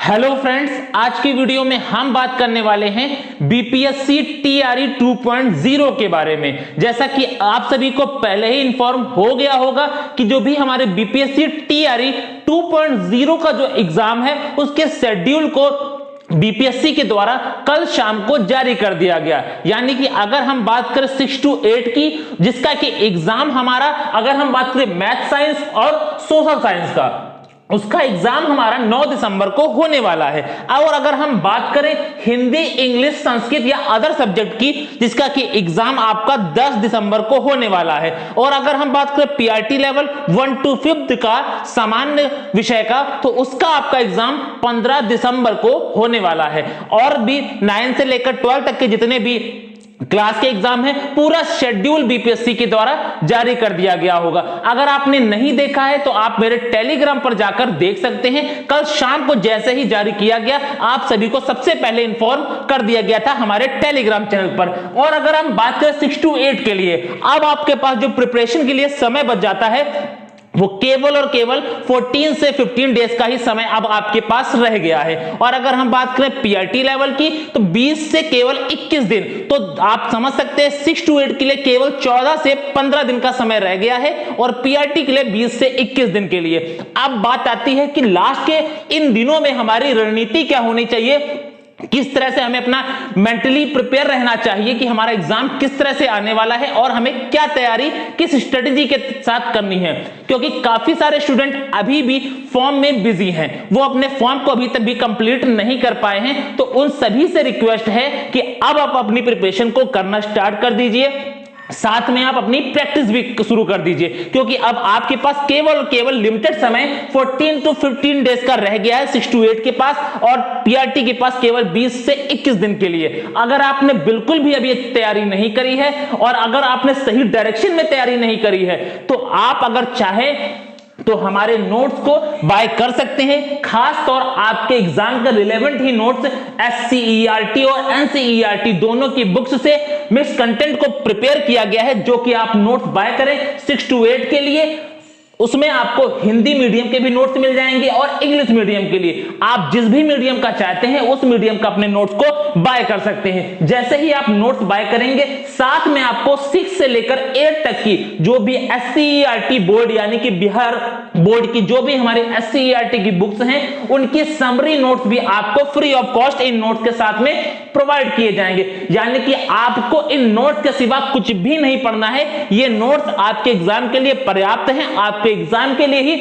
Hello friends, आज की video में हम बात करने वाले हैं बीपीएससी टीआरई 2.0 के बारे में। जैसा कि आप सभी को पहले ही इन्फॉर्म हो गया होगा कि जो भी हमारे बीपीएससी टीआरई 2.0 का जो एग्जाम है उसके शेड्यूल को बीपीएससी के द्वारा कल शाम को जारी कर दिया गया। यानी कि अगर हम बात करें 6 to 8 की, जिसका कि एग्जाम हमारा, अगर हम बात करें मैथ साइंस और सोशल साइंस का, उसका एग्जाम हमारा 9 दिसंबर को होने वाला है। और अगर हम बात करें हिंदी, इंग्लिश, संस्कृत या अदर सब्जेक्ट की, जिसका कि एग्जाम आपका 10 दिसंबर को होने वाला है। और अगर हम बात करें पीआरटी लेवल 1 to 5 का सामान्य विषय का, तो उसका आपका एग्जाम 15 दिसंबर को होने वाला है। और भी 9 से लेकर 12 तक के जितने भी क्लास के एग्जाम है, पूरा शेड्यूल बीपीएससी के द्वारा जारी कर दिया गया होगा। अगर आपने नहीं देखा है तो आप मेरे टेलीग्राम पर जाकर देख सकते हैं। कल शाम को जैसे ही जारी किया गया, आप सभी को सबसे पहले इन्फॉर्म कर दिया गया था हमारे टेलीग्राम चैनल पर। और अगर हम बात करें 6 to 8 के लिए, अब आपके पास जो प्रिपरेशन के लिए समय बच जाता है वो केवल और केवल 14 से 15 डेज का ही समय अब आपके पास रह गया है। और अगर हम बात करें पीआरटी लेवल की, तो 20 से केवल 21 दिन, तो आप समझ सकते हैं 6 to 8 के लिए केवल 14 से 15 दिन का समय रह गया है, और पीआरटी के लिए 20 से 21 दिन के लिए। अब बात आती है कि लास्ट के इन दिनों में हमारी रणनीति क्या होनी चाहिए, किस तरह से हमें अपना मेंटली प्रिपेयर रहना चाहिए कि हमारा एग्जाम किस तरह से आने वाला है और हमें क्या तैयारी किस स्ट्रेटेजी के साथ करनी है। क्योंकि काफी सारे स्टूडेंट अभी भी फॉर्म में बिजी हैं, वो अपने फॉर्म को अभी तक भी कंप्लीट नहीं कर पाए हैं। तो उन सभी से रिक्वेस्ट है कि अब आप अपनी प्रिपरेशन को करना स्टार्ट कर दीजिए, साथ में आप अपनी प्रैक्टिस भी शुरू कर दीजिए। क्योंकि अब आपके पास केवल लिमिटेड समय 14 to 15 डेज का रह गया है 6 to 8 के पास, और पीआरटी के पास केवल 20 से 21 दिन के लिए। अगर आपने बिल्कुल भी अभी तैयारी नहीं करी है और अगर आपने सही डायरेक्शन में तैयारी नहीं करी है, तो आप अगर चाहें तो हमारे नोट्स को बाय कर सकते हैं। खास तौर आपके एग्जाम का रिलेवेंट ही नोट्स एससीईआरटी और एनसीईआरटी दोनों की बुक्स से मिक्स कंटेंट को प्रिपेयर किया गया है, जो कि आप नोट्स बाय करें 6 to 8 के लिए। उसमें आपको हिंदी मीडियम के भी नोट्स मिल जाएंगे और इंग्लिश मीडियम के लिए आप जिस भी मीडियम का चाहते हैं उस मीडियम का अपने नोट्स को बाय कर सकते हैं। जैसे ही आप नोट्स बाय करेंगे, साथ में आपको 6 से लेकर 8 तक की जो भी एससीईआरटी बोर्ड यानी कि बिहार बोर्ड की जो भी हमारे एससीईआरटी की बुक्स हैं, उनकी समरी नोट्स भी आपको free of cost in notes के साथ में प्रोवाइड किए जाएंगे। यानी कि आपको इन नोट्स के सिवा कुछ भी नहीं पढ़ना है। ये नोट्स आपके एग्जाम के लिए पर्याप्त हैं, आपके एग्जाम के लिए ही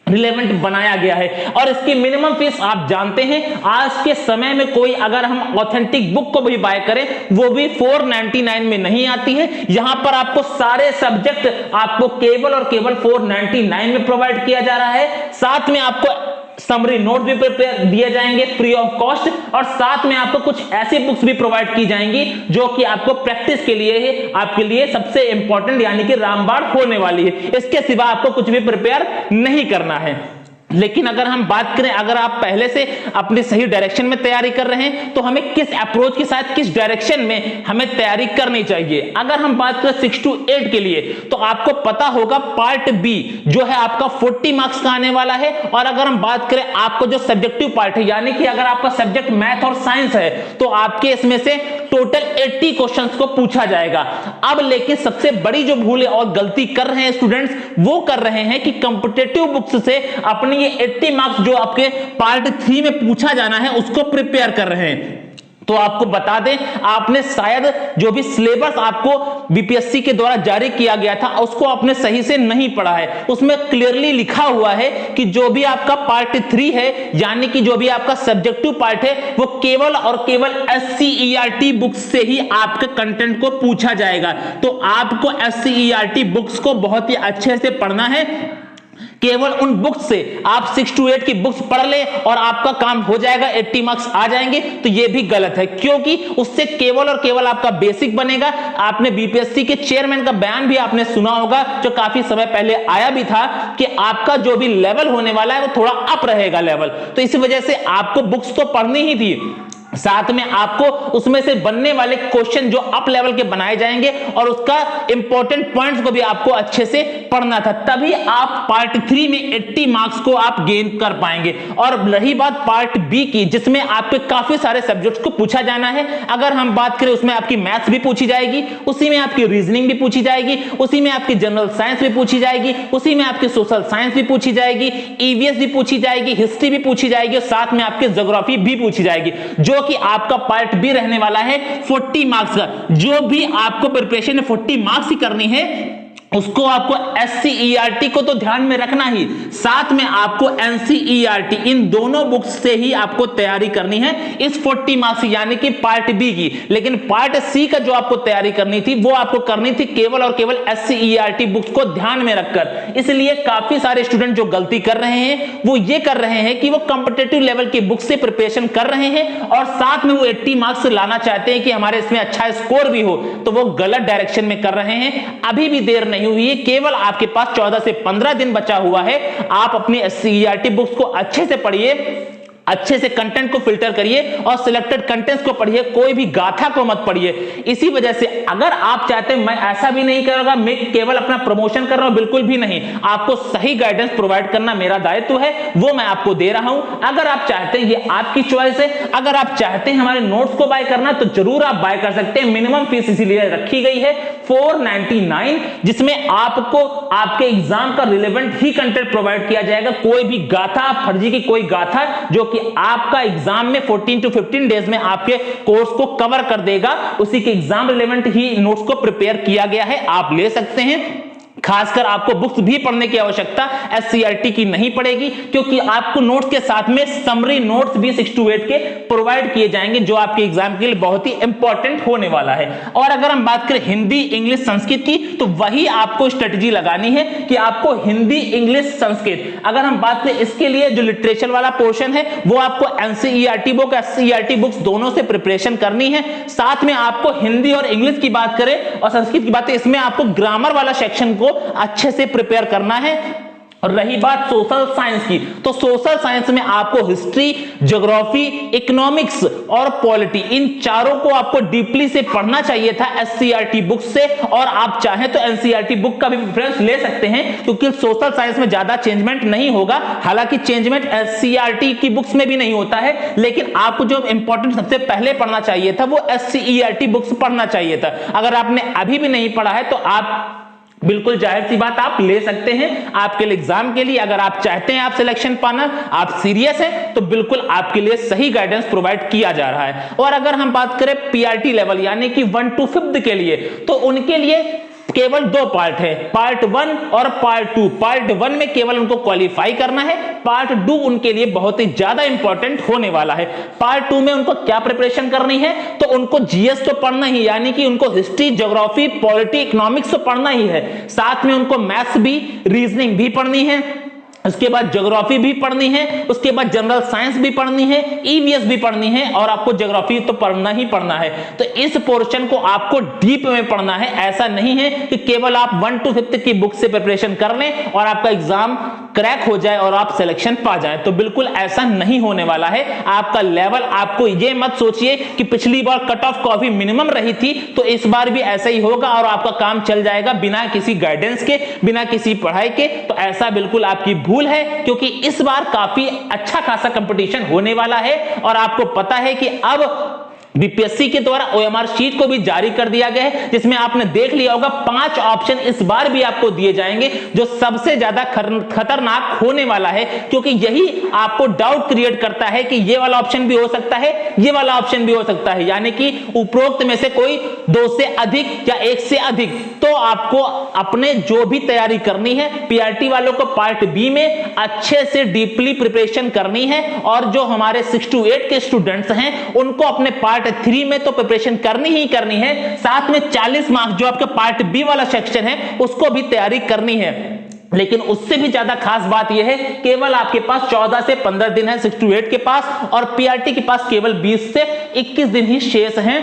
रिलेवेंट बनाया गया है। और इसकी मिनिमम फीस आप जानते हैं, आज के समय में कोई अगर हम ऑथेंटिक बुक को भी बाय करें, वो भी 499 में नहीं आती है। यहां पर आपको सारे सब्जेक्ट आपको केवल और केवल 499 में प्रोवाइड किया जा रहा है। साथ में आपको समरी नोट भी प्रिपेयर दिए जाएंगे फ्री ऑफ कॉस्ट, और साथ में आपको कुछ ऐसी बुक्स भी प्रोवाइड की जाएंगी जो कि आपको प्रैक्टिस के लिए है, आपके लिए सबसे इंपॉर्टेंट यानी कि रामबाण होने वाली है। इसके सिवा आपको कुछ भी प्रिपेयर नहीं करना है। लेकिन अगर हम बात करें, अगर आप पहले से अपनी सही डायरेक्शन में तैयारी कर रहे हैं, तो हमें किस अप्रोच के साथ किस डायरेक्शन में हमें तैयारी करनी चाहिए। अगर हम बात करें 6 to 8 के लिए, तो आपको पता होगा पार्ट बी जो है आपका 40 मार्क्स का आने वाला है। और अगर हम बात करें आपको जो सब्जेक्टिव पार्ट है, यानी कि अगर आपका सब्जेक्ट मैथ और साइंस है, तो आपके इसमें से टोटल 80 क्वेश्चंस को पूछा जाएगा। अब लेकिन सबसे बड़ी जो भूल और गलती कर रहे हैं स्टूडेंट्स, वो कर रहे हैं कि कॉम्पिटिटिव बुक्स से अपनी ये 80 मार्क्स जो आपके पार्ट 3 में पूछा जाना है उसको प्रिपेयर कर रहे हैं। तो आपको बता दें, आपने शायद जो भी सिलेबस आपको बीपीएससी के द्वारा जारी किया गया था उसको आपने सही से नहीं पढ़ा है। उसमें क्लियरली लिखा हुआ है कि जो भी आपका पार्ट 3 है, यानी कि जो भी आपका सब्जेक्टिव पार्ट है, वो केवल और केवल एससीईआरटी बुक्स से ही आपके कंटेंट को पूछा जाएगा। तो आपको एससीईआरटी बुक्स को बहुत ही अच्छे से पढ़ना है। केवल उन बुक्स से आप 6 to 8 की बुक्स पढ़ ले और आपका काम हो जाएगा, 80 मार्क्स आ जाएंगे, तो यह भी गलत है। क्योंकि उससे केवल और केवल आपका बेसिक बनेगा। आपने बीपीएससी के चेयरमैन का बयान भी आपने सुना होगा, जो काफी समय पहले आया भी था, कि आपका जो भी लेवल होने वाला है वो थोड़ा अप रहेगा लेवल। तो इसी वजह से आपको बुक्स तो पढ़नी ही थी, साथ में आपको उसमें से बनने वाले क्वेश्चन जो अप लेवल के बनाए जाएंगे और उसका इंपॉर्टेंट पॉइंट्स को भी आपको अच्छे से पढ़ना था, तभी आप पार्ट 3 में 80 मार्क्स को आप गेन कर पाएंगे। और रही बात पार्ट बी की, जिसमें आपके काफी सारे सब्जेक्ट्स को पूछा जाना है, अगर हम बात करें उसमें आपकी मैथ्स भी पूछी जाएगी, उसी में आपकी रीजनिंग भी पूछी जाएगी, उसी में आपकी जनरल साइंस भी पूछी जाएगी, उसी में आपकी सोशल साइंस भी पूछी जाएगी, ईवीएस भी पूछी जाएगी, हिस्ट्री भी पूछी जाएगी और साथ में आपकी ज्योग्राफी भी पूछी जाएगी, जो कि आपका पार्ट बी रहने वाला है 40 मार्क्स का। जो भी आपको प्रिपरेशन में 40 मार्क्स ही करनी है, उसको आपको SCERT को तो ध्यान में रखना ही, साथ में आपको NCERT, इन दोनों बुक्स से ही आपको तैयारी करनी है इस 40 मार्क्स यानी कि पार्ट बी की। लेकिन पार्ट सी का जो आपको तैयारी करनी थी वो आपको करनी थी केवल और केवल SCERT बुक्स को ध्यान में रखकर। इसलिए काफी सारे स्टूडेंट जो गलती कर रहे हैं वो ये कर रहे हैं कि वो कॉम्पिटिटिव लेवल की बुक से प्रिपरेशन कर रहे हैं और साथ में वो 80 मार्क्स लाना चाहते हैं कि हमारे इसमें अच्छा स्कोर भी हो, तो वो गलत डायरेक्शन में कर रहे हैं। अभी भी देर नहीं हुई है, केवल आपके पास 14 से 15 दिन बचा हुआ है। आप अपनी SCERT बुक्स को अच्छे से पढ़िए, अच्छे से कंटेंट को फिल्टर करिए और सिलेक्टेड कंटेंट्स को पढ़िए, कोई भी गाथा को मत पढ़िए। इसी वजह से अगर आप चाहते हैं, मैं ऐसा भी नहीं करूंगा मैं केवल अपना प्रमोशन कर रहा हूं, बिल्कुल भी नहीं, आपको सही गाइडेंस प्रोवाइड करना मेरा दायित्व है, वो मैं आपको दे रहा हूं। अगर आप चाहते हैं, ये आपकी चॉइस है, अगर आप चाहते हैं हमारे नोट्स को बाय करना तो जरूर आप बाय कर सकते हैं। मिनिमम फीस इसीलिए रखी गई है 499, जिसमें आपको आपके एग्जाम का रिलेवेंट ही कंटेंट प्रोवाइड किया जाएगा। कोई भी गाथा, फर्जी की कोई गाथा जो कि आपका एग्जाम में 14 to 15 डेज में आपके कोर्स को कवर कर देगा, उसी के एग्जाम रिलेवेंट ही नोट्स को प्रिपेयर किया गया है, आप ले सकते हैं। खासकर आपको बुक्स भी पढ़ने की आवश्यकता SCERT की नहीं पड़ेगी, क्योंकि आपको नोट्स के साथ में समरी नोट्स भी 6 to 8 के प्रोवाइड किए जाएंगे, जो आपके एग्जाम के लिए बहुत ही इंपॉर्टेंट होने वाला है। और अगर हम बात करें हिंदी, इंग्लिश, संस्कृत की, तो वही आपको स्ट्रेटजी लगानी है कि आपको हिंदी, इंग्लिश, संस्कृत, अगर हम बात करें इसके लिए जो लिटरेचर वाला पोर्शन है वो आपको NCERT बुक, SCERT बुक्स दोनों से प्रिपरेशन करनी है। साथ में आपको हिंदी और इंग्लिश की बात करें और संस्कृत की बात, इसमें आपको ग्रामर वाला सेक्शन को अच्छे से प्रिपेयर करना है। और रही बात सोशल साइंस की, तो सोशल साइंस में आपको हिस्ट्री, ज्योग्राफी, इकोनॉमिक्स और पॉलिटी, इन चारों को आपको डीपली से पढ़ना चाहिए था SCERT बुक से। और आप चाहें तो NCERT बुक का भी रेफरेंस ले सकते हैं, क्योंकि सोशल साइंस में ज्यादा चेंजमेंट नहीं होगा। हालांकि चेंजमेंट SCERT की बुक्स में भी नहीं होता है, लेकिन आपको जो इंपॉर्टेंट सबसे पहले पढ़ना चाहिए था वो SCERT बुक्स पढ़ना चाहिए था। अगर आपने अभी भी नहीं पढ़ा है तो आप बिल्कुल जाहिर सी बात आप ले सकते हैं आपके लिए एग्जाम के लिए। अगर आप चाहते हैं आप सिलेक्शन पाना, आप सीरियस हैं, तो बिल्कुल आपके लिए सही गाइडेंस प्रोवाइड किया जा रहा है। और अगर हम बात करें PRT लेवल यानी कि 1 to 5th के लिए, तो उनके लिए केवल 2 पार्ट है, पार्ट 1 और पार्ट 2। पार्ट 1 में केवल उनको क्वालिफाई करना है, पार्ट 2 उनके लिए बहुत ही ज्यादा इंपॉर्टेंट होने वाला है। पार्ट 2 में उनको क्या प्रिपरेशन करनी है, तो उनको GS तो पढ़ना ही, यानी कि उनको हिस्ट्री, ज्योग्राफी, पॉलिटी, इकोनॉमिक्स तो पढ़ना ही है, साथ में उनको मैथ्स भी, रीजनिंग भी पढ़नी है, उसके बाद ज्योग्राफी भी पढ़नी है, उसके बाद जनरल साइंस भी पढ़नी है, ईवीएस भी पढ़नी है, और आपको ज्योग्राफी तो पढ़ना ही पढ़ना है। तो इस पोर्शन को आपको डीप में पढ़ना है। ऐसा नहीं है कि केवल आप 1 to 5th की बुक से प्रिपरेशन कर लें और आपका एग्जाम क्रैक हो जाए और आप सिलेक्शन पा जाए, तो बिल्कुल ऐसा नहीं होने वाला है। आपका लेवल, आपको ये मत सोचिए कि पिछली बार कट ऑफ काफी मिनिमम रही थी तो इस बार भी ऐसा ही होगा और आपका काम चल जाएगा बिना किसी गाइडेंस के, बिना किसी पढ़ाई के। तो ऐसा बिल्कुल आपकी भूल है, क्योंकि इस बार काफी अच्छा खासा कंपटीशन होने वाला है। और आपको पता है कि अब बीपीएससी के द्वारा OMR शीट को भी जारी कर दिया गया है, जिसमें आपने देख लिया होगा 5 ऑप्शन इस बार भी आपको दिए जाएंगे, जो सबसे ज्यादा खतरनाक होने वाला है, क्योंकि यही आपको डाउट क्रिएट करता है कि ये वाला ऑप्शन भी हो सकता है, ये वाला ऑप्शन भी हो सकता है, यानी कि उपरोक्त में से कोई 2 से अधिक या 1 से अधिक। तो आपको अपने जो भी तैयारी करनी है, PRT वालों को पार्ट बी में अच्छे से डीपली प्रिपरेशन करनी है, और जो हमारे 6 to 8 के स्टूडेंट्स हैं उनको अपने पार्ट 3 में तो प्रिपरेशन करनी ही करनी है, साथ में 40 मार्क्स जो आपका पार्ट बी वाला सेक्शन है उसको भी तैयारी करनी है। लेकिन उससे भी ज्यादा खास बात यह है, केवल आपके पास 14 से 15 दिन है 6 to 8 के पास, और PRT के पास केवल 20 से 21 दिन ही शेष हैं।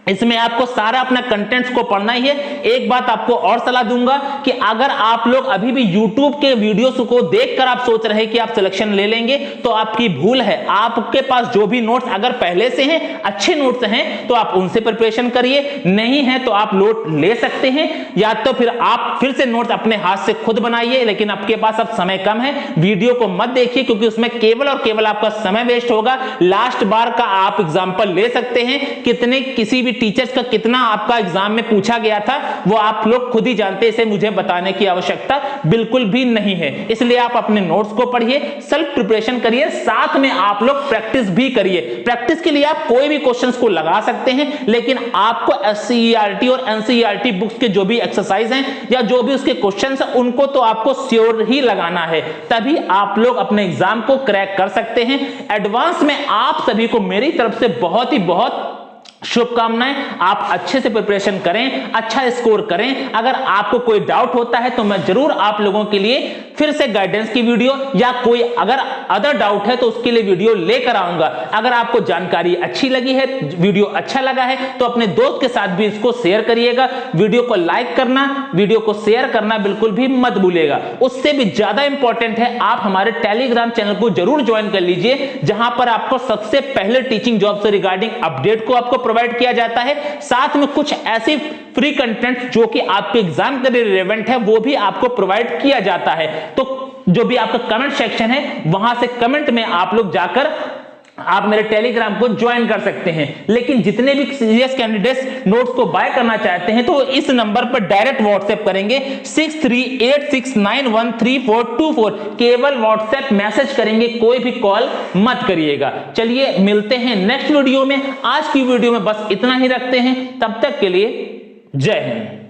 इसमें आपको सारा अपना कंटेंट्स को पढ़ना ही है। एक बात आपको और सलाह दूंगा कि अगर आप लोग अभी भी YouTube के वीडियोस को देखकर आप सोच रहे हैं कि आप सिलेक्शन ले लेंगे, तो आपकी भूल है। आपके पास जो भी नोट्स अगर पहले से हैं, अच्छे नोट्स हैं, तो आप उनसे प्रिपरेशन करिए, नहीं है तो आप नोट ले सकते हैं, या तो फिर आप फिर से नोट्स अपने हाथ से खुद बनाइए। लेकिन आपके पास अब समय कम है, वीडियो को मत देखिए, क्योंकि उसमें केवल और केवल आपका समय वेस्ट होगा। लास्ट बार का आप एग्जाम्पल ले सकते हैं, कितने किसी भी टीचर्स का कितना आपका एग्जाम में पूछा गया था, वो आप लोग खुद ही जानते हैं, इसे मुझे बताने की आवश्यकता बिल्कुल भी नहीं है। इसलिए आप अपने नोट्स को पढ़िए, सेल्फ प्रिपरेशन करिए, साथ में आप लोग प्रैक्टिस भी करिए। प्रैक्टिस के लिए आप कोई भी क्वेश्चंस को लगा सकते हैं, लेकिन आपको SCERT और NCERT बुक्स के जो भी एक्सरसाइज हैं या जो भी उसके क्वेश्चंस हैं, उनको तो आपको श्योर ही लगाना है, तभी आप लोग अपने एग्जाम को क्रैक कर सकते हैं। एडवांस में आप सभी को मेरी तरफ से बहुत ही बहुत शुभकामनाएं। आप अच्छे से प्रिपरेशन करें, अच्छा स्कोर करें। अगर आपको कोई डाउट होता है तो मैं जरूर आप लोगों के लिए फिर से गाइडेंस की वीडियो या कोई अगर अदर डाउट है तो उसके लिए वीडियो लेकर आऊंगा। अगर आपको जानकारी अच्छी लगी है, वीडियो अच्छा लगा है, तो अपने दोस्त के साथ भी इसको शेयर करिएगा। वीडियो को लाइक करना, वीडियो को शेयर करना बिल्कुल भी मत भूलिएगा। उससे भी ज्यादा इंपॉर्टेंट है, आप हमारे टेलीग्राम चैनल को जरूर ज्वाइन कर लीजिए, जहां पर आपको सबसे पहले टीचिंग जॉब से रिगार्डिंग अपडेट को आपको प्रोवाइड किया जाता है। साथ में कुछ ऐसी फ्री कंटेंट जो कि आपके एग्जाम के लिए रिलेवेंट है, वो भी आपको प्रोवाइड किया जाता है। तो जो भी आपका कमेंट सेक्शन है, वहां से कमेंट में आप लोग जाकर आप मेरे टेलीग्राम को ज्वाइन कर सकते हैं। लेकिन जितने भी सीरियस कैंडिडेट्स नोट्स को बाय करना चाहते हैं, तो इस नंबर पर डायरेक्ट व्हाट्सएप करेंगे 6386913424। केवल व्हाट्सएप मैसेज करेंगे, कोई भी कॉल मत करिएगा। चलिए मिलते हैं नेक्स्ट वीडियो में। आज की वीडियो में बस इतना ही रखते हैं, तब तक के लिए जय हिंद।